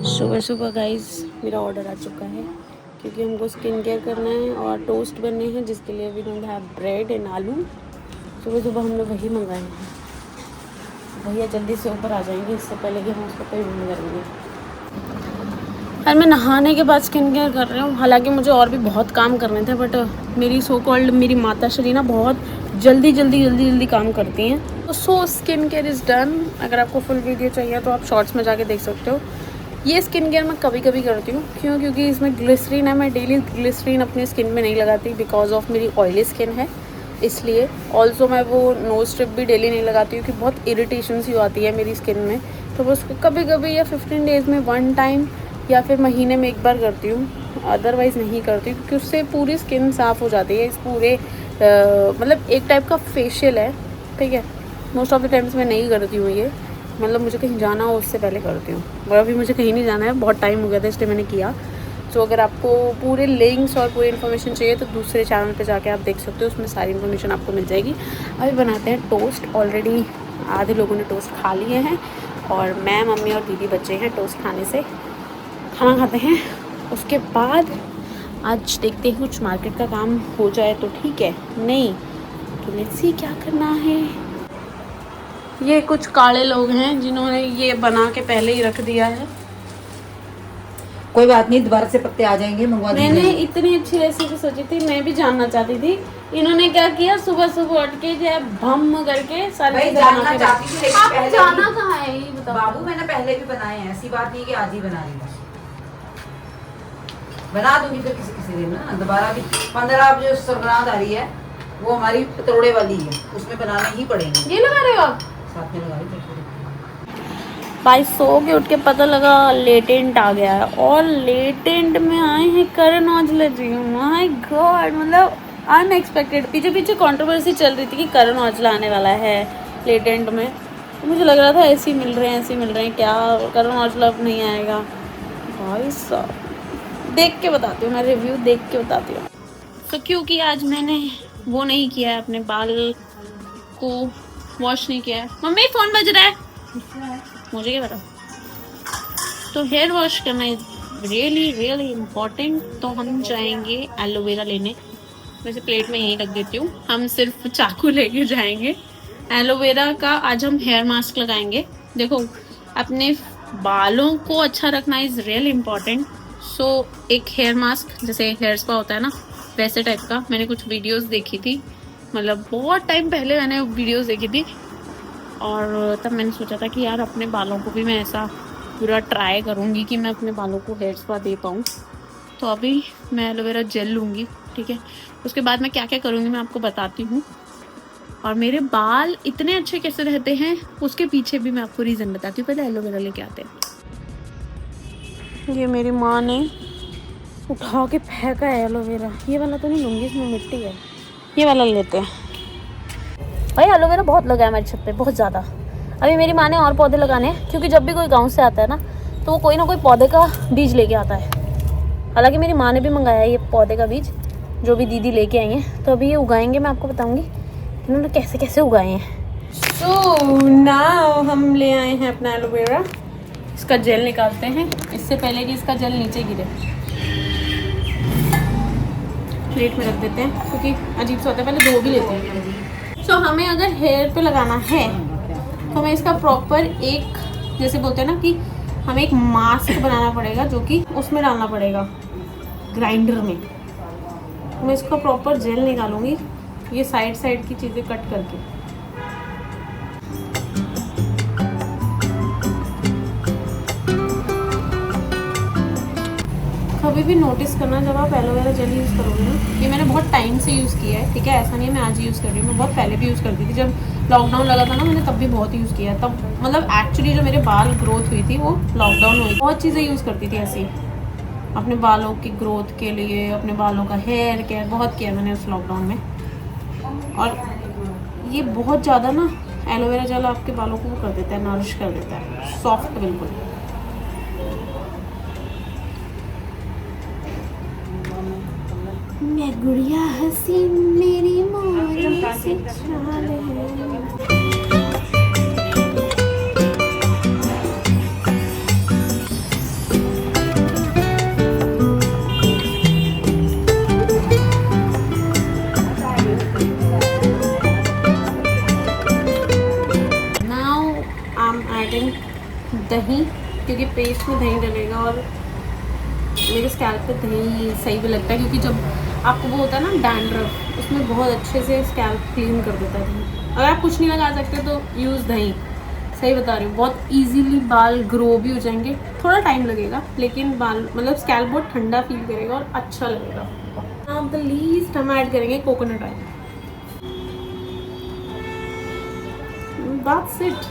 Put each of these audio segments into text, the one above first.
सुबह सुबह गाइस मेरा ऑर्डर आ चुका है क्योंकि हमको स्किन केयर करना है और टोस्ट बनने हैं, जिसके लिए we don't have bread and aloo. सुबह सुबह हमने वही मंगाए हैं। भैया जल्दी से ऊपर आ जाएंगे इससे पहले कि हम उसको पेमेंट करेंगे। और मैं नहाने के बाद स्किन केयर कर रही हूँ। हालांकि मुझे और भी बहुत काम करने थे, बट मेरी सो कॉल्ड मेरी माता श्री ना बहुत जल्दी काम करती हैं। तो so skin care is done. अगर आपको फुल वीडियो चाहिए तो आप शॉर्ट्स में जाके देख सकते हो। ये स्किन केयर मैं कभी कभी करती हूँ, क्योंकि इसमें ग्लिसरीन है। मैं डेली ग्लिसरीन अपनी स्किन में नहीं लगाती बिकॉज ऑफ मेरी ऑयली स्किन है, इसलिए। ऑल्सो मैं वो नोज स्ट्रिप भी डेली नहीं लगाती हूँ कि बहुत इरिटेशन सी आती है मेरी स्किन में। तो मैं उसको कभी कभी या 15 डेज़ में 1 टाइम या फिर महीने में 1 बार करती हूँ, अदरवाइज़ नहीं करती हूँ, क्योंकि उससे पूरी स्किन साफ़ हो जाती है। इस पूरे मतलब एक टाइप का फेशियल है, ठीक है। मोस्ट ऑफ द टाइम्स मैं नहीं करती हूँ ये, मतलब मुझे कहीं जाना हो उससे पहले करती हूँ। और अभी मुझे कहीं नहीं जाना है, बहुत टाइम हो गया था इसलिए मैंने किया। तो अगर आपको पूरे लिंक्स और पूरी इन्फॉर्मेशन चाहिए तो दूसरे चैनल पे जाके आप देख सकते हो, उसमें सारी इन्फॉर्मेशन आपको मिल जाएगी। अभी बनाते हैं टोस्ट। ऑलरेडी आधे लोगों ने टोस्ट खा लिए हैं और मैं, मम्मी और दीदी बच्चे हैं टोस्ट खाने से। खाना खाते हैं, उसके बाद आज देखते हैं कुछ मार्केट का काम हो जाए तो ठीक है, नहीं तो लेट्स सी क्या करना है। ये कुछ काले लोग हैं जिन्होंने ये बना के पहले ही रख दिया है। कोई बात नहीं, दोबारा से पत्ते आ जाएंगे, मंगवा देंगे। मैंने इतनी अच्छी रेसिपी सोची थी, मैं भी जानना चाहती थी। इन्होंने क्या किया, सुबह सुबह उठ के जो है भम करके सारी चीजें बना के रखी। आप जाना कहाँ है ये बताओ। बाबू मैंने पहले भी बनाए हैं, ऐसी बात नहीं कि आज ही बना रही हूँ। बना दूंगी फिर किसी दिन ना, दोबारा भी। 15 जो संक्रांत आ रही है वो हमारी पतोड़े वाली है, उसमें बनाने ही पड़ेंगे। ये लगा रहे हो आप? साथ में लगा रही। भाई सो के उठ के पता लगा लेटेंट आ गया है, और लेटेंट में आए हैं करण औजला जी। माय गॉड, मतलब अनएक्सपेक्टेड। पीछे पीछे कंट्रोवर्सी चल रही थी कि करण औजला आने वाला है लेटेंट में। तो मुझे लग रहा था ऐसे ही मिल रहे हैं, क्या करण औजला अब नहीं आएगा। भाई साहब देख के बताती हूँ, मैं रिव्यू देख के बताती हूँ। तो क्योंकि आज मैंने वो नहीं किया है, अपने बाल को वॉश नहीं किया है। मम्मी फोन बज रहा है, मुझे क्या पता। तो हेयर वॉश करना इज रियली इम्पोर्टेंट। तो हम जाएंगे एलोवेरा लेने। वैसे प्लेट में यहीं रख देती हूँ, हम सिर्फ चाकू लेके जाएंगे। एलोवेरा का आज हम हेयर मास्क लगाएंगे। देखो, अपने बालों को अच्छा रखना इज रियली इम्पोर्टेंट। सो एक हेयर मास्क जैसे हेयर स्पा होता है ना, वैसे टाइप का मैंने कुछ वीडियोस देखी थी, मतलब बहुत टाइम पहले मैंने वीडियोस देखी थी। और तब मैंने सोचा था कि यार अपने बालों को भी मैं ऐसा पूरा ट्राई करूँगी कि मैं अपने बालों को हेयर स्पा दे पाऊँ। तो अभी मैं एलोवेरा जेल लूँगी, ठीक है। उसके बाद मैं क्या क्या करूँगी मैं आपको बताती हूँ। और मेरे बाल इतने अच्छे कैसे रहते हैं उसके पीछे भी मैं आपको रीज़न बताती हूँ। पहले एलोवेरा लेके आते हैं। ये मेरी माँ ने उठा के फेंका है एलोवेरा। ये वाला तो नहीं लूँगी, इसमें मिट्टी है। ये वाला लेते हैं। भाई एलोवेरा बहुत लगा है हमारी छत पे, बहुत ज़्यादा। अभी मेरी माँ ने और पौधे लगाने हैं, क्योंकि जब भी कोई गांव से आता है ना तो वो कोई ना कोई पौधे का बीज लेके आता है। हालांकि मेरी माँ ने भी मंगाया है ये पौधे का बीज, जो भी दीदी लेके आई हैं। तो अभी ये उगाएंगे, मैं आपको बताऊँगी इन्होंने कैसे कैसे उगाए हैं। सो नाउ हम ले आए हैं अपना एलोवेरा। इसका जेल निकालते हैं इससे पहले कि इसका जेल नीचे गिरे। प्लेट में रख देते हैं क्योंकि अजीब सा होता है, पहले धो भी लेते हैं। सो हमें अगर हेयर पे लगाना है तो हमें इसका प्रॉपर एक, जैसे बोलते हैं ना कि हमें एक मास्क बनाना पड़ेगा, जो कि उसमें डालना पड़ेगा ग्राइंडर में। तो मैं इसका प्रॉपर जेल निकालूंगी, ये साइड की चीज़ें कट करके। कभी भी नोटिस करना जब आप एलोवेरा जेल यूज़ करोगे ना, ये मैंने बहुत टाइम से यूज़ किया है, ठीक है। ऐसा नहीं है मैं आज यूज़ कर रही हूँ, मैं बहुत पहले भी यूज़ करती थी। जब लॉकडाउन लगा था ना, मैंने तब भी बहुत यूज़ किया। तब मतलब एक्चुअली जो मेरे बाल ग्रोथ हुई थी वो लॉकडाउन हुई। बहुत चीज़ें यूज़ करती थी ऐसी अपने बालों की ग्रोथ के लिए, अपने बालों का हेयर केयर बहुत किया मैंने उस लॉकडाउन में। और ये बहुत ज़्यादा ना एलोवेरा जेल आपके बालों को वो कर देता है, नरिश कर देता है, सॉफ्ट बिल्कुल। मैं गुड़िया हसी मेरी मोरी सी चाल है। एडिंग दही, क्योंकि पेस्ट में दही डलेगा और मेरे स्कैल्प पे दही सही भी लगता है, क्योंकि जब आपको वो होता है ना डैंड्रफ, उसमें बहुत अच्छे से स्कैल्प क्लीन कर देता है दही। अगर आप कुछ नहीं लगा सकते तो यूज़ दही, सही बता रही हूँ। बहुत इजीली बाल ग्रो भी हो जाएंगे, थोड़ा टाइम लगेगा लेकिन बाल मतलब स्कैल्प बहुत ठंडा फील करेगा और अच्छा लगेगा। अब द लीस्ट हम ऐड करेंगे coconut oil. That's it.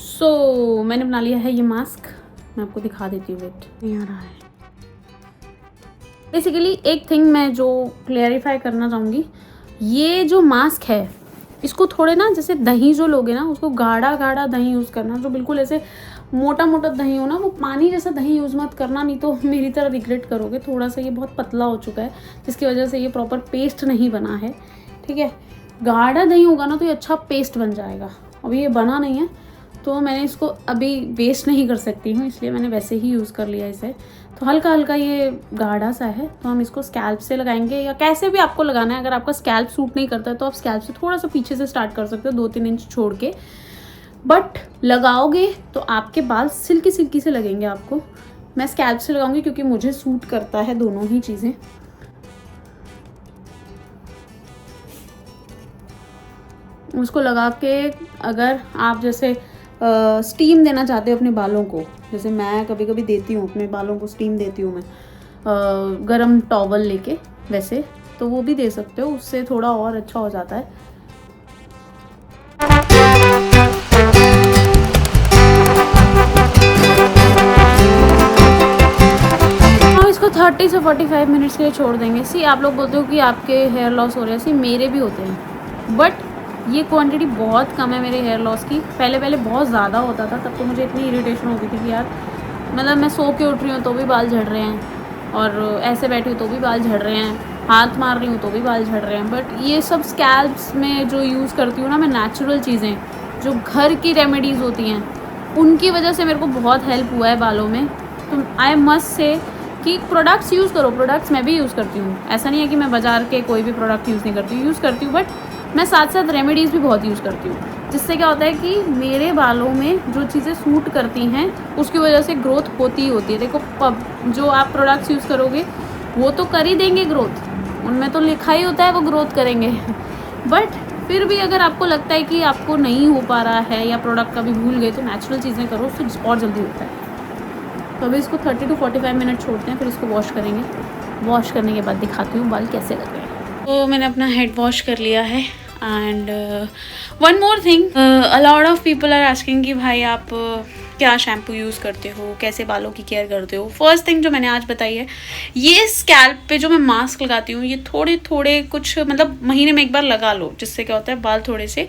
So, मैंने बना लिया है ये मास्क, मैं आपको दिखा देती हूँ। वेट, नहीं आ रहा है। बेसिकली एक थिंग मैं जो क्लियरिफाई करना चाहूँगी, ये जो मास्क है इसको थोड़े ना जैसे दही जो लोगे ना उसको गाढ़ा गाढ़ा दही यूज़ करना, जो बिल्कुल ऐसे मोटा मोटा दही हो ना, वो पानी जैसा दही यूज़ मत करना, नहीं तो मेरी तरह रिग्रेट करोगे। थोड़ा सा ये बहुत पतला हो चुका है जिसकी वजह से ये प्रॉपर पेस्ट नहीं बना है, ठीक है। गाढ़ा दही होगा ना तो ये अच्छा पेस्ट बन जाएगा। अभी ये बना नहीं है तो मैंने इसको अभी वेस्ट नहीं कर सकती हूँ, इसलिए मैंने वैसे ही यूज़ कर लिया इसे। तो हल्का हल्का ये गाढ़ा सा है, तो हम इसको स्कैल्प से लगाएंगे या कैसे भी आपको लगाना है। अगर आपका स्कैल्प सूट नहीं करता है तो आप स्कैल्प से थोड़ा सा पीछे से स्टार्ट कर सकते हो, 2-3 इंच छोड़ के। बट लगाओगे तो आपके बाल सिल्की सिल्की से लगेंगे आपको। मैं स्कैल्प से लगाऊंगी क्योंकि मुझे सूट करता है दोनों ही चीज़ें। उसको लगा के अगर आप जैसे स्टीम देना चाहते हो अपने बालों को, जैसे मैं कभी कभी देती हूँ अपने बालों को स्टीम देती हूँ मैं गरम टॉवल लेके, वैसे तो वो भी दे सकते हो, उससे थोड़ा और अच्छा हो जाता है। हम इसको 30 से 45 मिनट्स के लिए छोड़ देंगे। सी आप लोग बोलते हो कि आपके हेयर लॉस हो रहे हैं, सी मेरे भी होते हैं, बट ये क्वांटिटी बहुत कम है मेरे हेयर लॉस की। पहले बहुत ज़्यादा होता था, तब तो मुझे इतनी इरिटेशन होती थी कि यार मतलब मैं सो के उठ रही हूँ तो भी बाल झड़ रहे हैं, और ऐसे बैठी हूँ तो भी बाल झड़ रहे हैं, हाथ मार रही हूँ तो भी बाल झड़ रहे हैं। बट ये सब स्कैल्प्स में जो यूज़ करती हूँ ना मैं, नेचुरल चीज़ें जो घर की रेमेडीज़ होती हैं, उनकी वजह से मेरे को बहुत हेल्प हुआ है बालों में। तो आई मस्ट से कि प्रोडक्ट्स यूज़ करो। प्रोडक्ट्स मैं भी यूज़ करती हूँ, ऐसा नहीं है कि मैं बाज़ार के कोई भी प्रोडक्ट यूज़ नहीं करती हूँ, यूज़ करती हूँ, बट मैं साथ साथ रेमेडीज़ भी बहुत यूज़ करती हूँ, जिससे क्या होता है कि मेरे बालों में जो चीज़ें सूट करती हैं उसकी वजह से ग्रोथ होती ही होती है। देखो जो आप प्रोडक्ट्स यूज़ करोगे वो तो कर ही देंगे ग्रोथ, उनमें तो लिखा ही होता है वो ग्रोथ करेंगे। बट फिर भी अगर आपको लगता है कि आपको नहीं हो पा रहा है या प्रोडक्ट कभी भूल गए, तो नेचुरल चीज़ें करो, उससे और जल्दी होता है। तो अभी इसको 30 to 45 मिनट छोड़ते हैं, फिर इसको वॉश करेंगे। वॉश करने के बाद दिखाती हूँ बाल कैसे लग रहे हैं। तो मैंने अपना हेड वॉश कर लिया है। And one more thing, a lot of people are asking कि भाई आप क्या शैम्पू यूज़ करते हो, कैसे बालों की केयर करते हो। फर्स्ट थिंग जो मैंने आज बताई है, ये स्कैल्प पे जो मैं मास्क लगाती हूँ, ये थोड़े थोड़े कुछ मतलब महीने में एक बार लगा लो, जिससे क्या होता है बाल थोड़े से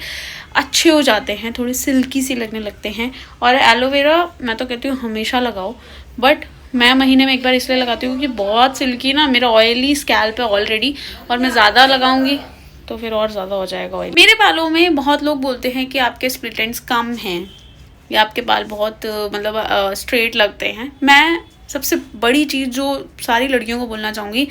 अच्छे हो जाते हैं, थोड़े सिल्की सी लगने लगते हैं। और एलोवेरा मैं तो कहती हूँ हमेशा लगाओ, बट मैं महीने में एक बार इसलिए लगाती हूँ कि बहुत सिल्की ना मेरा ऑयली स्कैल्प है ऑलरेडी, और मैं ज़्यादा लगाऊंगी तो फिर और ज़्यादा हो जाएगा ऑयल। मेरे बालों में बहुत लोग बोलते हैं कि आपके स्प्लिट एंड्स कम हैं या आपके बाल बहुत मतलब स्ट्रेट लगते हैं। मैं सबसे बड़ी चीज़ जो सारी लड़कियों को बोलना चाहूँगी,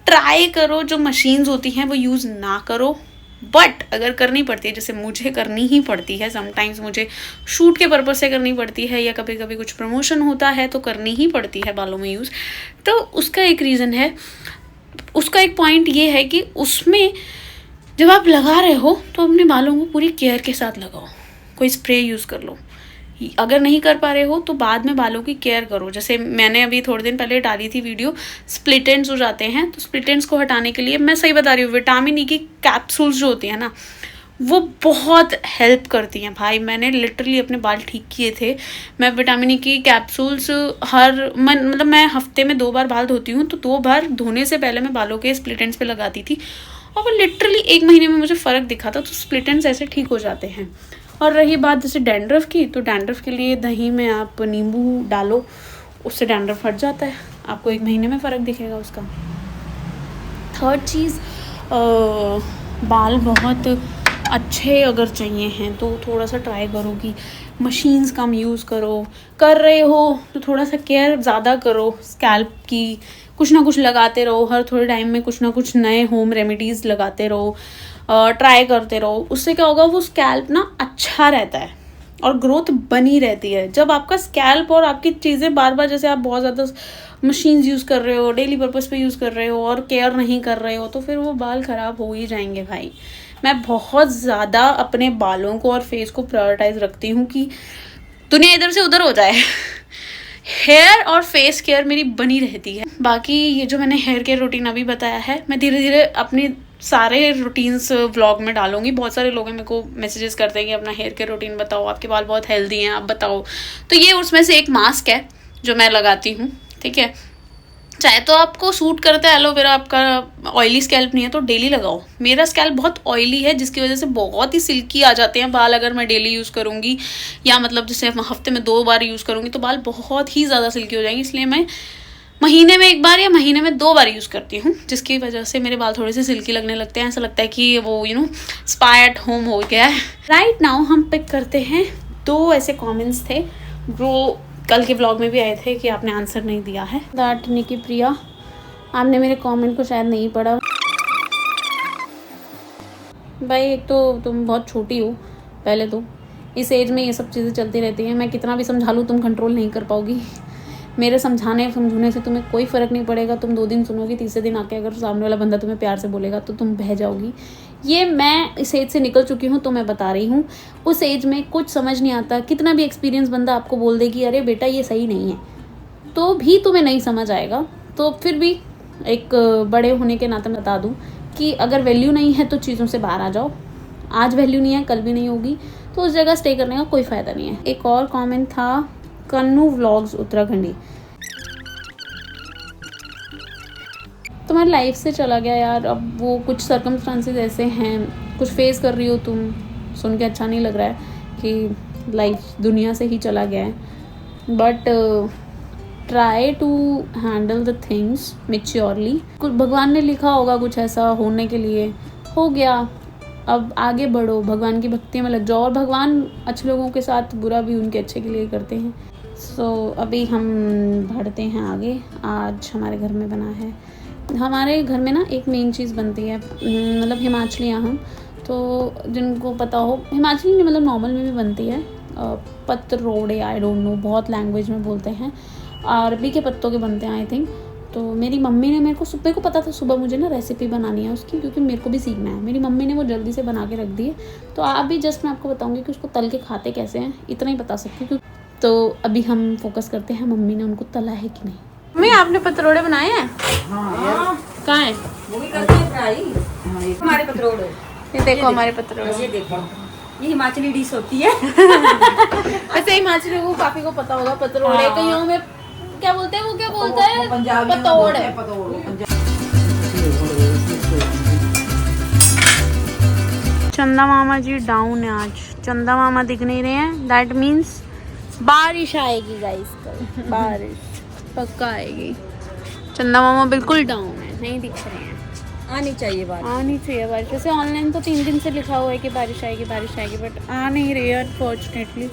ट्राई करो जो मशीन्स होती हैं वो यूज़ ना करो। बट अगर करनी पड़ती है, जैसे मुझे करनी ही पड़ती है, समटाइम्स मुझे शूट के पर्पज़ से करनी पड़ती है, या कभी कभी कुछ प्रमोशन होता है तो करनी ही पड़ती है बालों में यूज़, तो उसका एक रीज़न है, उसका एक पॉइंट ये है कि उसमें जब आप लगा रहे हो तो अपने बालों को पूरी केयर के साथ लगाओ। कोई स्प्रे यूज़ कर लो, अगर नहीं कर पा रहे हो तो बाद में बालों की केयर करो। जैसे मैंने अभी थोड़े दिन पहले डाली थी वीडियो, स्प्लिट एंड्स हो जाते हैं, तो स्प्लिट एंड्स को हटाने के लिए मैं सही बता रही हूँ, विटामिन ई की कैप्सूल्स जो होती हैं ना वो बहुत हेल्प करती हैं। भाई मैंने लिटरली अपने बाल ठीक किए थे। मैं विटामिन ई की कैप्सूल्स मतलब मैं हफ्ते में 2 बार बाल धोती हूँ, तो 2 बार धोने से पहले मैं बालों के स्प्लिट एंड्स पे लगाती थी, और वो लिटरली 1 महीने में मुझे फ़र्क दिखा था। तो स्प्लिट एंड्स ऐसे ठीक हो जाते हैं। और रही बात जैसे डैंड्रफ की, तो डैंड्रफ के लिए दही में आप नींबू डालो, उससे डैंड्रफ हट जाता है, आपको 1 महीने में फ़र्क दिखेगा उसका। थर्ड चीज़, बाल बहुत अच्छे अगर चाहिए हैं तो थोड़ा सा ट्राई करो कि मशीन्स कम यूज़ करो। कर रहे हो तो थोड़ा सा केयर ज़्यादा करो स्कैल्प की, कुछ ना कुछ लगाते रहो, हर थोड़े टाइम में कुछ ना कुछ नए होम रेमेडीज़ लगाते रहो, ट्राई करते रहो। उससे क्या होगा, वो स्कैल्प ना अच्छा रहता है और ग्रोथ बनी रहती है। जब आपका स्कैल्प और आपकी चीज़ें बार बार, जैसे आप बहुत ज़्यादा मशीन्स यूज़ कर रहे हो, डेली पर्पस पे यूज़ कर रहे हो और केयर नहीं कर रहे हो, तो फिर वो बाल ख़राब हो ही जाएंगे भाई। मैं बहुत ज़्यादा अपने बालों को और फेस को प्रायोरिटाइज रखती हूँ कि दुनिया इधर से उधर हो जाए। हेयर और फेस केयर मेरी बनी रहती है। बाकी ये जो मैंने हेयर केयर रूटीन अभी बताया है, मैं धीरे धीरे अपनी सारे रूटीन्स व्लॉग में डालूंगी। बहुत सारे लोग मेरे को मैसेजेस करते हैं कि अपना हेयर केयर रूटीन बताओ, आपके बाल बहुत हेल्दी हैं, आप बताओ। तो ये उसमें से एक मास्क है जो मैं लगाती हूँ, ठीक है। चाहे तो आपको सूट करता है एलोवेरा, आपका ऑयली स्कैल्प नहीं है तो डेली लगाओ। मेरा स्कैल्प बहुत ऑयली है, जिसकी वजह से बहुत ही सिल्की आ जाते हैं बाल अगर मैं डेली यूज़ करूँगी, या मतलब जैसे हफ्ते में 2 बार यूज़ करूँगी तो बाल बहुत ही ज़्यादा सिल्की हो जाएंगे। इसलिए मैं महीने में 1 बार या महीने में 2 बार यूज़ करती हूँ, जिसकी वजह से मेरे बाल थोड़े से सिल्की लगने लगते हैं। ऐसा लगता है कि वो स्पा एट होम हो गया है। राइट नाउ हम पिक करते हैं 2 ऐसे कॉमेंट्स थे जो कल के व्लॉग में भी आए थे कि आपने आंसर नहीं दिया है। दैट निकी प्रिया, आपने मेरे कमेंट को शायद नहीं पढ़ा। भाई एक तो तुम बहुत छोटी हो, पहले तो इस एज में ये सब चीज़ें चलती रहती हैं। मैं कितना भी समझा लूँ तुम कंट्रोल नहीं कर पाओगी। मेरे समझाने से तुम्हें कोई फ़र्क नहीं पड़ेगा। तुम 2 दिन सुनोगी, तीसरे दिन आके अगर सामने वाला बंदा तुम्हें प्यार से बोलेगा तो तुम बह जाओगी। ये मैं इस एज से निकल चुकी हूँ तो मैं बता रही हूँ। उस एज में कुछ समझ नहीं आता, कितना भी एक्सपीरियंस बंदा आपको बोल दे कि अरे बेटा ये सही नहीं है, तो भी तुम्हें नहीं समझ आएगा। तो फिर भी एक बड़े होने के नाते बता दूँ कि अगर वैल्यू नहीं है तो चीज़ों से बाहर आ जाओ। आज वैल्यू नहीं है, कल भी नहीं होगी, तो उस जगह स्टे करने का कोई फ़ायदा नहीं है। एक और कमेंट था कन्नू व्लॉग्स उत्तराखंडी, तुम्हारी लाइफ से चला गया यार। अब वो कुछ सर्कमस्टांसेस ऐसे हैं, कुछ फेस कर रही हो तुम, सुन के अच्छा नहीं लग रहा है कि लाइफ दुनिया से ही चला गया है। But try to handle the things maturely. कुछ भगवान ने लिखा होगा कुछ ऐसा होने के लिए, हो गया, अब आगे बढ़ो, भगवान की भक्ति में लग जाओ। और भगवान अच्छे लोगों के साथ बुरा भी उनके अच्छे के लिए करते हैं। सो अभी हम बढ़ते हैं आगे। आज हमारे घर में बना है, हमारे घर में ना एक मेन चीज़ बनती है, मतलब हिमाचली हम तो जिनको पता हो, हिमाचली नहीं मतलब नॉर्मल में भी बनती है, पतरोड़े, आई डोंट नो, बहुत लैंग्वेज में बोलते हैं। अरबी के पत्तों के बनते हैं आई थिंक। तो मेरी मम्मी ने मेरे को पता था सुबह मुझे ना रेसिपी बनानी है उसकी, क्योंकि मेरे को भी सीखना है। मेरी मम्मी ने वो जल्दी से बना के रख दी है। तो आप भी जस्ट मैं आपको बताऊँगी कि उसको तल के खाते कैसे हैं, इतना ही बता सकती हूँ। तो अभी हम फोकस करते हैं मम्मी ने उनको तला है कि नहीं। मम्मी आपने पतरोड़े बनाए हैं? हाँ, कहाँ है? वो भी करते हैं फ्राई। हमारे पतरोड़े, ये देखो हमारे पतरोड़े। ये देखो, ये हिमाचली डिश होती है। वैसे हिमाचली लोगों को काफी को पता होगा पतरोड़े। हाँ। कईयों में क्या बोलते हैं, वो क्या बोलते हैं, पतोड़। चंदा मामा जी डाउन है आज, चंदा मामा दिख नहीं रहे हैं। दैट मीन्स बारिश आएगी गाइस, कल बारिश पक्का आएगी। चंदा मामा बिल्कुल डाउन है, नहीं दिख रहे हैं। आनी चाहिए बारिश, आनी चाहिए बारिश। वैसे ऑनलाइन तो 3 दिन से लिखा हुआ है कि बारिश आएगी, बट आ नहीं रही है अनफॉर्चुनेटली।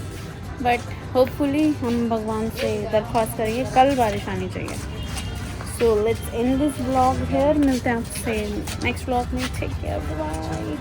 बट होपफुली हम भगवान से दरख्वास्त करेंगे कल बारिश आनी चाहिए। So let's end this vlog here. मिलते हैं आपसे नेक्स्ट व्लॉग में। Take care, bye.